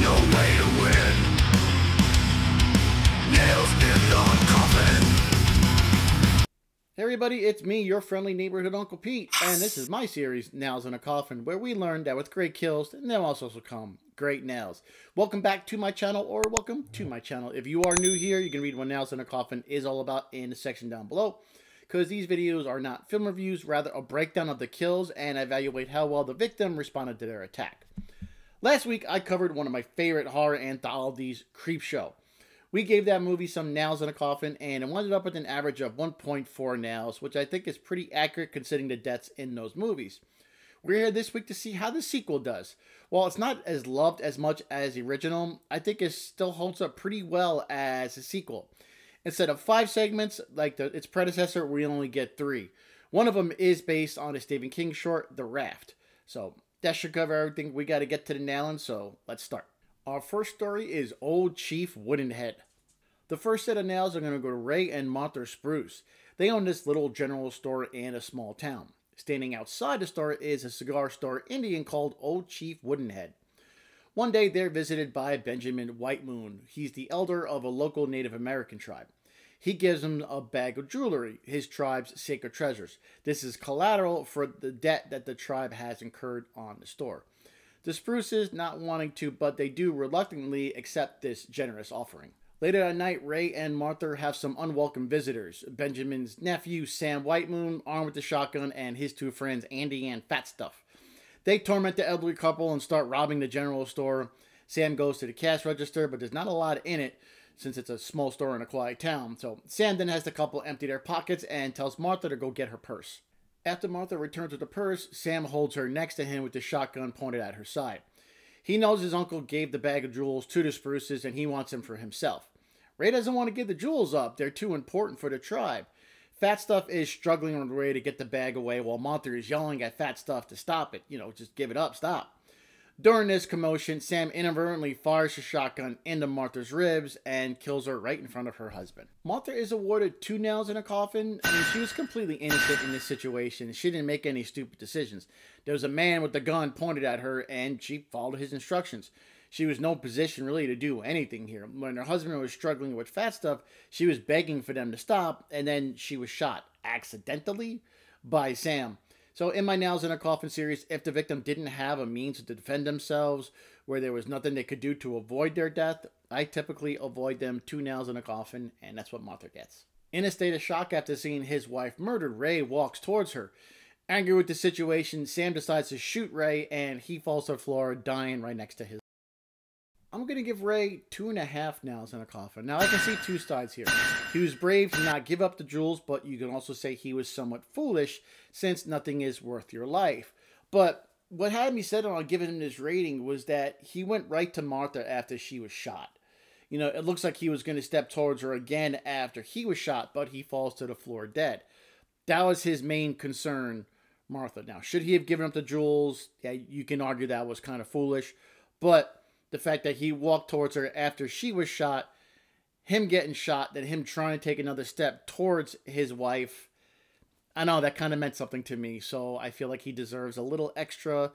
No way to win. Nails in the coffin. Hey everybody, it's me, your friendly neighborhood Uncle Pete, and this is my series, Nails in a Coffin, where we learn that with great kills, there also come great nails. Welcome back to my channel, or welcome to my channel. If you are new here, you can read what Nails in a Coffin is all about in the section down below, because these videos are not film reviews, rather a breakdown of the kills, and evaluate how well the victim responded to their attack. Last week, I covered one of my favorite horror anthologies, Creepshow. We gave that movie some nails in a coffin, and it ended up with an average of 1.4 nails, which I think is pretty accurate considering the deaths in those movies. We're here this week to see how the sequel does. While it's not as loved as much as the original, I think it still holds up pretty well as a sequel. Instead of 5 segments, like its predecessor, we only get 3. One of them is based on a Stephen King short, The Raft. So that should cover everything we got to get to the nailing, so let's start. Our first story is Old Chief Woodenhead. The first set of nails are going to go to Ray and Martha Spruce. They own this little general store in a small town. Standing outside the store is a cigar store Indian called Old Chief Woodenhead. One day they're visited by Benjamin Whitemoon. He's the elder of a local Native American tribe. He gives them a bag of jewelry, his tribe's sacred treasures. This is collateral for the debt that the tribe has incurred on the store. The Spruces not wanting to, but they do reluctantly accept this generous offering. Later that night, Ray and Martha have some unwelcome visitors. Benjamin's nephew, Sam Whitemoon, armed with a shotgun, and his 2 friends, Andy and Fat Stuff. They torment the elderly couple and start robbing the general store. Sam goes to the cash register, but there's not a lot in it since it's a small store in a quiet town. So Sam then has the couple empty their pockets and tells Martha to go get her purse. After Martha returns with the purse, Sam holds her next to him with the shotgun pointed at her side. He knows his uncle gave the bag of jewels to the Spruces and he wants them for himself. Ray doesn't want to give the jewels up. They're too important for the tribe. Fat Stuff is struggling with Ray to get the bag away while Martha is yelling at Fat Stuff to stop it. Just give it up, stop. During this commotion, Sam inadvertently fires his shotgun into Martha's ribs and kills her right in front of her husband. Martha is awarded 2 nails in a coffin. She was completely innocent in this situation. She didn't make any stupid decisions. There was a man with a gun pointed at her and she followed his instructions. She was no position really to do anything here. When her husband was struggling with Fat Stuff, she was begging for them to stop, and then she was shot accidentally by Sam. So in my Nails in a Coffin series, if the victim didn't have a means to defend themselves, where there was nothing they could do to avoid their death, I typically avoid them 2 nails in a coffin, and that's what Martha gets. In a state of shock after seeing his wife murdered, Ray walks towards her. Angry with the situation, Sam decides to shoot Ray, and he falls to the floor, dying right next to his. I'm going to give Ray 2.5 nails in a coffin. Now, I can see 2 sides here. He was brave to not give up the jewels, but you can also say he was somewhat foolish, since nothing is worth your life. But what had me set on giving him this rating was that he went right to Martha after she was shot. It looks like he was going to step towards her again after he was shot, but he falls to the floor dead. That was his main concern, Martha. Now, should he have given up the jewels? Yeah, you can argue that was kind of foolish, but the fact that he walked towards her after she was shot, him getting shot, then him trying to take another step towards his wife, I know that kind of meant something to me, so I feel like he deserves a little extra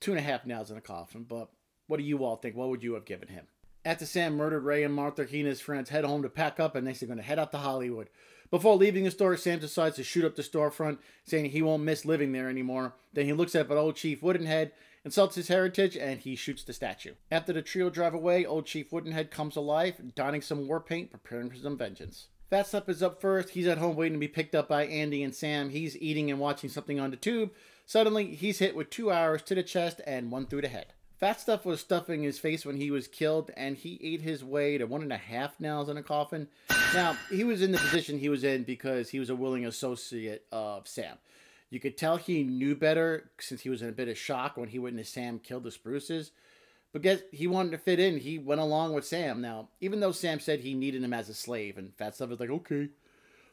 2.5 nails in a coffin. But what do you all think? What would you have given him? After Sam murdered Ray and Martha, he and his friends head home to pack up, and they're going to head out to Hollywood. Before leaving the store, Sam decides to shoot up the storefront, saying he won't miss living there anymore. Then he looks up at Old Chief Woodenhead, insults his heritage, and he shoots the statue. After the trio drive away, Old Chief Woodenhead comes alive, donning some war paint, preparing for some vengeance. Fat Stuff is up first. He's at home waiting to be picked up by Andy and Sam. He's eating and watching something on the tube. Suddenly, he's hit with 2 arrows to the chest and 1 through the head. Fat Stuff was stuffing his face when he was killed, and he ate his way to 1.5 nails in a coffin. Now, he was in the position he was in because he was a willing associate of Sam. You could tell he knew better since he was in a bit of shock when he witnessed Sam kill the Spruces. But guess he wanted to fit in. He went along with Sam. Now, even though Sam said he needed him as a slave, and Fat Stuff was like, okay.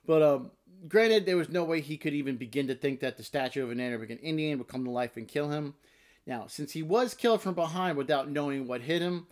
But granted, there was no way he could even begin to think that the statue of an Native American Indian would come to life and kill him. Now, since he was killed from behind without knowing what hit him,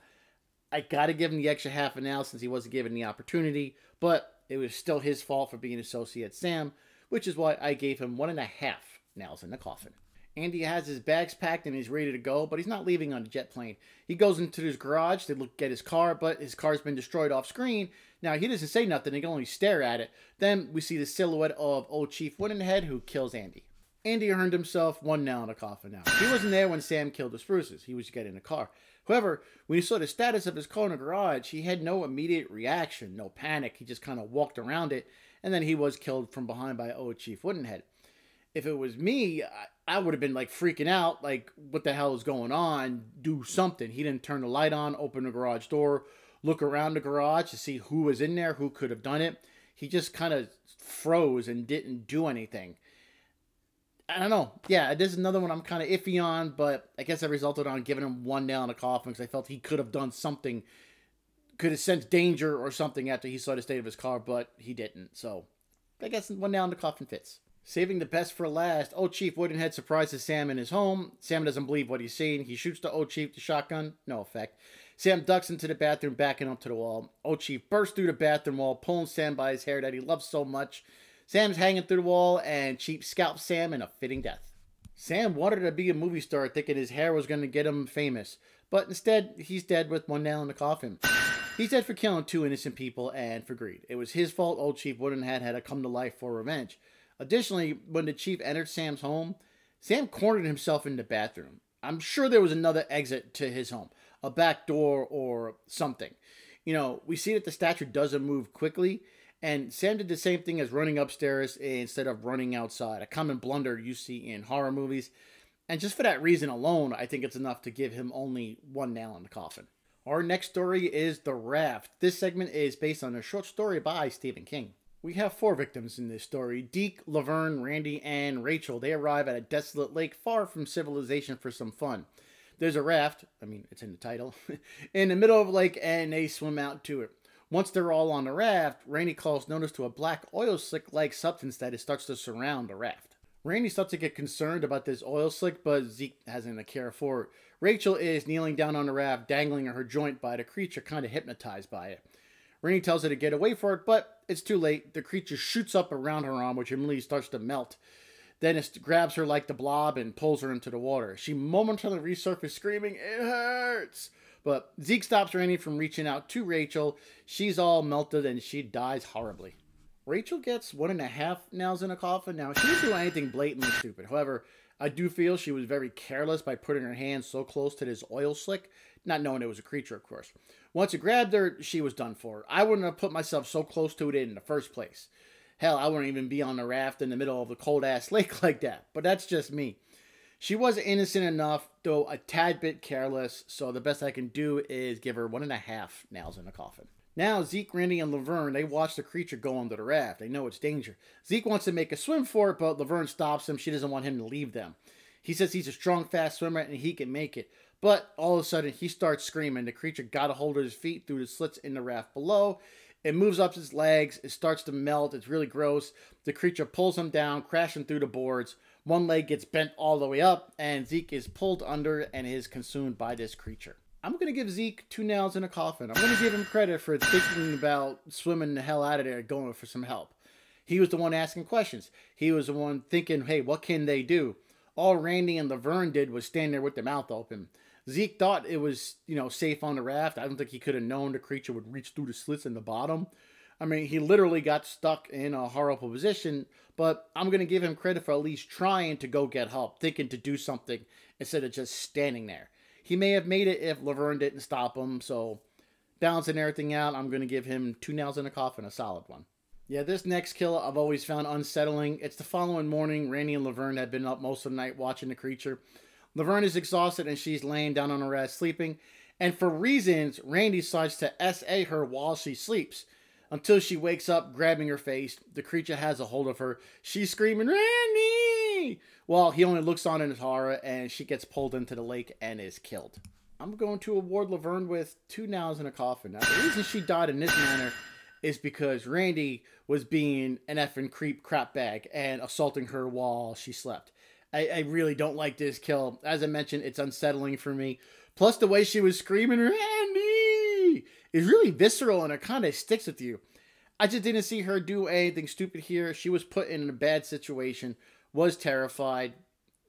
I got to give him the extra half an hour since he wasn't given the opportunity. But it was still his fault for being associate Sam, which is why I gave him 1.5 nails in the coffin. Andy has his bags packed and he's ready to go, but he's not leaving on a jet plane. He goes into his garage to look at his car, but his car's been destroyed off screen. Now, he doesn't say nothing, he can only stare at it. Then we see the silhouette of old Chief Woodenhead, who kills Andy. Andy earned himself one nail in the coffin now. He wasn't there when Sam killed the Spruces. He was getting in the car. However, when he saw the status of his car in the garage, he had no immediate reaction, no panic. He just kind of walked around it, and then he was killed from behind by old Chief Woodenhead. If it was me, I would have been like freaking out, like, what the hell is going on? Do something. He didn't turn the light on, open the garage door, look around the garage to see who was in there, who could have done it. He just kind of froze and didn't do anything. I don't know. Yeah, this is another one I'm kind of iffy on, but I guess I resulted on giving him one nail in the coffin because I felt he could have done something, could have sensed danger or something after he saw the state of his car, but he didn't. So I guess one nail in the coffin fits. Saving the best for last, old Chief Woodenhead surprises Sam in his home. Sam doesn't believe what he's seeing. He shoots the old Chief with the shotgun. No effect. Sam ducks into the bathroom, backing up to the wall. Old Chief bursts through the bathroom wall, pulling Sam by his hair that he loves so much. Sam's hanging through the wall, and Chief scalps Sam in a fitting death. Sam wanted to be a movie star, thinking his hair was going to get him famous. But instead, he's dead with one nail in the coffin. He's dead for killing two innocent people and for greed. It was his fault old Chief Woodenhead had to come to life for revenge. Additionally, when the Chief entered Sam's home, Sam cornered himself in the bathroom. I'm sure there was another exit to his home, a back door or something. You know, we see that the statue doesn't move quickly, and Sam did the same thing as running upstairs instead of running outside, a common blunder you see in horror movies. And just for that reason alone, I think it's enough to give him only one nail in the coffin. Our next story is The Raft. This segment is based on a short story by Stephen King. We have 4 victims in this story: Deke, Laverne, Randy, and Rachel. They arrive at a desolate lake far from civilization for some fun. There's a raft, I mean, it's in the title, in the middle of the lake, and they swim out to it. Once they're all on the raft, Randy calls notice to a black oil slick-like substance that starts to surround the raft. Randy starts to get concerned about this oil slick, but Zeke hasn't a care for it. Rachel is kneeling down on the raft, dangling her joint by the creature, kind of hypnotized by it. Randy tells her to get away for it, but it's too late. The creature shoots up around her arm, which immediately starts to melt. Then it grabs her like the blob and pulls her into the water. She momentarily resurfaces, screaming, "It hurts!" But Zeke stops Randy from reaching out to Rachel. She's all melted and she dies horribly. Rachel gets 1.5 nails in a coffin. Now, she didn't do anything blatantly stupid. However, I do feel she was very careless by putting her hand so close to this oil slick, not knowing it was a creature, of course. Once it grabbed her, she was done for. I wouldn't have put myself so close to it in the first place. Hell, I wouldn't even be on the raft in the middle of a cold-ass lake like that. But that's just me. She was innocent enough, though a tad bit careless, so the best I can do is give her 1.5 nails in the coffin. Now, Zeke, Randy, and Laverne, they watch the creature go under the raft. They know it's danger. Zeke wants to make a swim for it, but Laverne stops him. She doesn't want him to leave them. He says he's a strong, fast swimmer, and he can make it. But all of a sudden, he starts screaming. The creature got a hold of his feet through the slits in the raft below. It moves up his legs. It starts to melt. It's really gross. The creature pulls him down, crashing through the boards. One leg gets bent all the way up, and Zeke is pulled under and is consumed by this creature. I'm going to give Zeke 2 nails in a coffin. I'm going to give him credit for thinking about swimming the hell out of there, going for some help. He was the one asking questions. He was the one thinking, hey, what can they do? All Randy and Laverne did was stand there with their mouth open. Zeke thought it was, safe on the raft. I don't think he could have known the creature would reach through the slits in the bottom. I mean, he literally got stuck in a horrible position, but I'm going to give him credit for at least trying to go get help, thinking to do something instead of just standing there. He may have made it if Laverne didn't stop him, so balancing everything out, I'm going to give him 2 nails in a coffin, a solid one. Yeah, this next kill I've always found unsettling. It's the following morning. Randy and Laverne had been up most of the night watching the creature. Laverne is exhausted and she's laying down on her ass sleeping. And for reasons, Randy decides to SA her while she sleeps. Until she wakes up, grabbing her face. The creature has a hold of her. She's screaming, "Randy!" Well, he only looks on in horror and she gets pulled into the lake and is killed. I'm going to award Laverne with 2 nails in a coffin. Now, the reason she died in this manner is because Randy was being an effing creep crap bag and assaulting her while she slept. I really don't like this kill. As I mentioned, it's unsettling for me. Plus, the way she was screaming, "Randy!" is really visceral and it kind of sticks with you. I just didn't see her do anything stupid here. She was put in a bad situation, was terrified,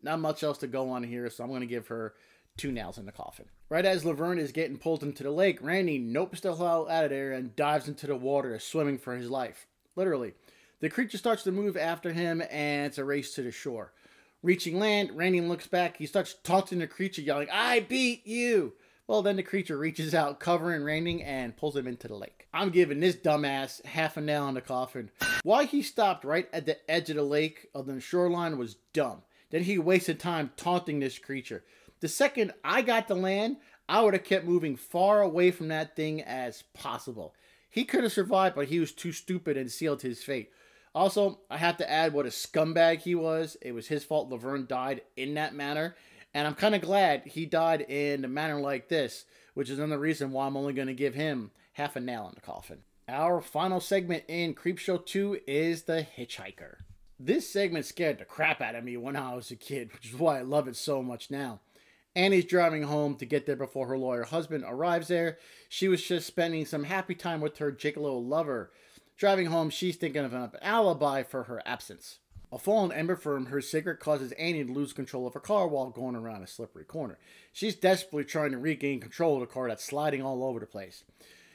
not much else to go on here, so I'm going to give her 2 nails in the coffin. Right as Laverne is getting pulled into the lake, Randy nopes the hell out of there and dives into the water, swimming for his life. Literally. The creature starts to move after him, and it's a race to the shore. Reaching land, Randy looks back. He starts taunting the creature, yelling, "I beat you!" Well, then the creature reaches out, covering Randy, and pulls him into the lake. I'm giving this dumbass half a nail in the coffin. Why he stopped right at the edge of the lake of the shoreline was dumb. Then he wasted time taunting this creature. The second I got to land, I would have kept moving far away from that thing as possible. He could have survived, but he was too stupid and sealed his fate. Also, I have to add what a scumbag he was. It was his fault Laverne died in that manner. And I'm kind of glad he died in a manner like this, which is another reason why I'm only going to give him half a nail in the coffin. Our final segment in Creepshow 2 is the Hitchhiker. This segment scared the crap out of me when I was a kid, which is why I love it so much now. Annie's driving home to get there before her lawyer husband arrives there. She was just spending some happy time with her gigolo lover. Driving home, she's thinking of an alibi for her absence. A fallen ember from her cigarette causes Annie to lose control of her car while going around a slippery corner. She's desperately trying to regain control of the car that's sliding all over the place.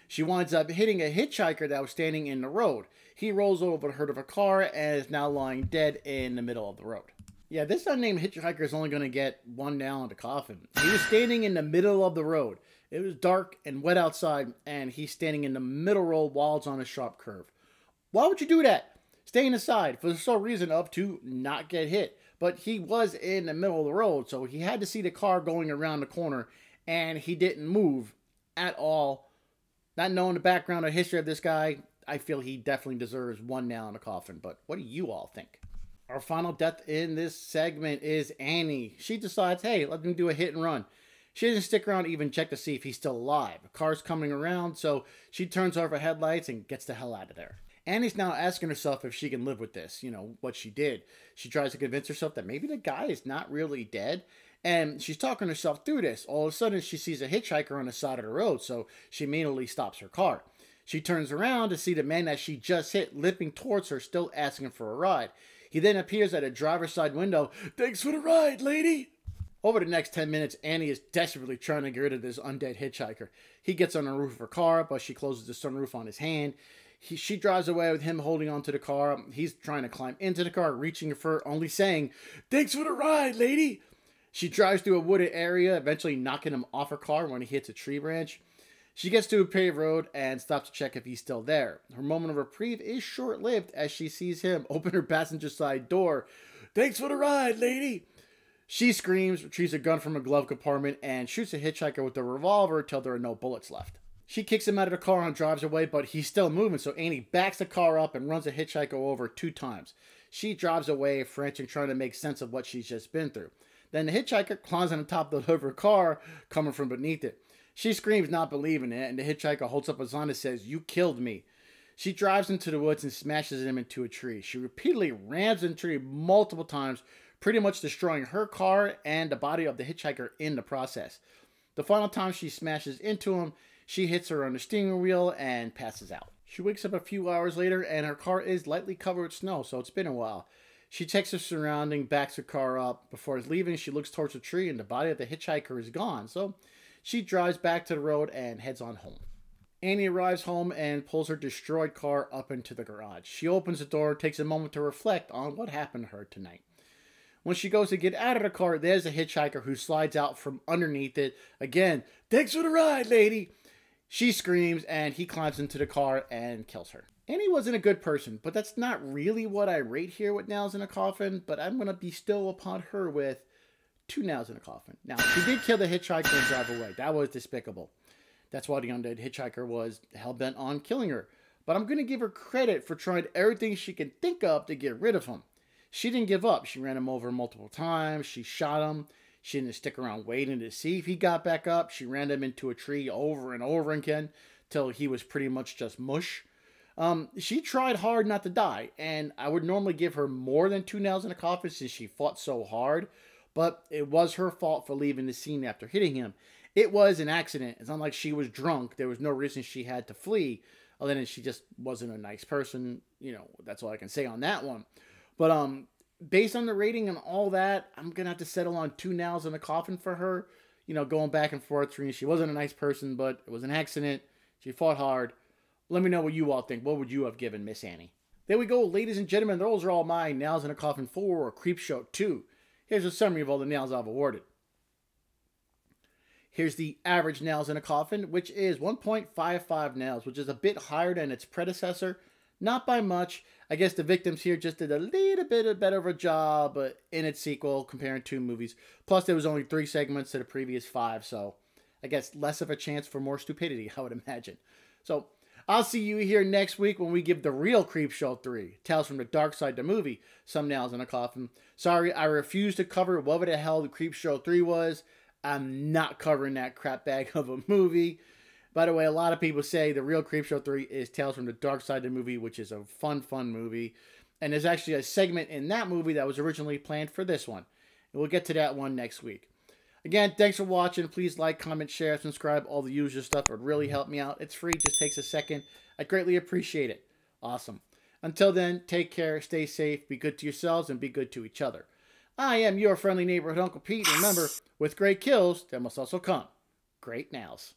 She winds up hitting a hitchhiker that was standing in the road. He rolls over the hood of a car and is now lying dead in the middle of the road. Yeah, this unnamed hitchhiker is only going to get 1 nail in the coffin. He was standing in the middle of the road. It was dark and wet outside, and he's standing in the middle road while it's on a sharp curve. Why would you do that? Staying aside for the sole reason of to not get hit. But he was in the middle of the road, so he had to see the car going around the corner, and he didn't move at all. Not knowing the background or history of this guy, I feel he definitely deserves 1 nail in the coffin. But what do you all think? Our final death in this segment is Annie. She decides, hey, let me do a hit and run. She doesn't stick around to even check to see if he's still alive. A car's coming around, so she turns off her headlights and gets the hell out of there. Annie's now asking herself if she can live with this, what she did. She tries to convince herself that maybe the guy is not really dead. And she's talking herself through this. All of a sudden, she sees a hitchhiker on the side of the road, so she immediately stops her car. She turns around to see the man that she just hit limping towards her, still asking for a ride. He then appears at a driver's side window. "Thanks for the ride, lady." Over the next 10 minutes, Annie is desperately trying to get rid of this undead hitchhiker. He gets on the roof of her car, but she closes the sunroof on his hand. She drives away with him holding onto the car. He's trying to climb into the car, reaching for her, only saying, "Thanks for the ride, lady." She drives through a wooded area, eventually knocking him off her car when he hits a tree branch. She gets to a paved road and stops to check if he's still there. Her moment of reprieve is short-lived as she sees him open her passenger side door. "Thanks for the ride, lady." She screams, retrieves a gun from a glove compartment, and shoots a hitchhiker with a revolver until there are no bullets left. She kicks him out of the car and drives away, but he's still moving, so Annie backs the car up and runs the hitchhiker over 2 times. She drives away, frantic, trying to make sense of what she's just been through. Then the hitchhiker climbs on the top of the hood of her car, coming from beneath it. She screams, not believing it, and the hitchhiker holds up a sign that says, "You killed me." She drives into the woods and smashes him into a tree. She repeatedly rams into the tree multiple times, pretty much destroying her car and the body of the hitchhiker in the process. The final time she smashes into him, she hits her on the steering wheel and passes out. She wakes up a few hours later and her car is lightly covered with snow, so it's been a while. She checks her surroundings, backs her car up. Before leaving, she looks towards the tree and the body of the hitchhiker is gone, so she drives back to the road and heads on home. Annie arrives home and pulls her destroyed car up into the garage. She opens the door, takes a moment to reflect on what happened to her tonight. When she goes to get out of the car, there's a hitchhiker who slides out from underneath it. Again, "Thanks for the ride, lady." She screams and he climbs into the car and kills her. Annie wasn't a good person, but that's not really what I rate here with nails in a coffin, but I'm going to bestow upon her with 2 nails in a coffin. Now, she did kill the hitchhiker and drive away. That was despicable. That's why the undead hitchhiker was hell-bent on killing her. But I'm going to give her credit for trying everything she can think of to get rid of him. She didn't give up. She ran him over multiple times. She shot him. She didn't stick around waiting to see if he got back up. She ran him into a tree over and over again till he was pretty much just mush. She tried hard not to die, and I would normally give her more than 2 nails in a coffin since she fought so hard, but it was her fault for leaving the scene after hitting him. It was an accident. It's not like she was drunk. There was no reason she had to flee, other than she just wasn't a nice person. That's all I can say on that one. But based on the rating and all that, I'm going to have to settle on 2 nails in a coffin for her. You know, going back and forth. She wasn't a nice person, but it was an accident. She fought hard. Let me know what you all think. What would you have given Miss Annie? There we go, ladies and gentlemen. Those are all my Nails in a Coffin 4 or Creepshow 2. Here's a summary of all the nails I've awarded. Here's the average nails in a coffin, which is 1.55 nails, which is a bit higher than its predecessor. Not by much. I guess the victims here just did a little bit better of a job in its sequel comparing 2 movies. Plus, there was only 3 segments to the previous 5, so I guess less of a chance for more stupidity, I would imagine. So, I'll see you here next week when we give the real Creepshow 3, Tales from the Dark Side, the movie, some nails in a coffin. Sorry, I refuse to cover whatever the hell the Creepshow 3 was. I'm not covering that crap bag of a movie. By the way, a lot of people say the real Creepshow 3 is Tales from the Dark Side, the movie, which is a fun movie. And there's actually a segment in that movie that was originally planned for this one. And we'll get to that one next week. Again, thanks for watching. Please like, comment, share, subscribe, all the usual stuff. It would really help me out. It's free. Just takes a second. I greatly appreciate it. Awesome. Until then, take care, stay safe, be good to yourselves, and be good to each other. I am your friendly neighborhood Uncle Pete. Remember, with great kills, there must also come great nails.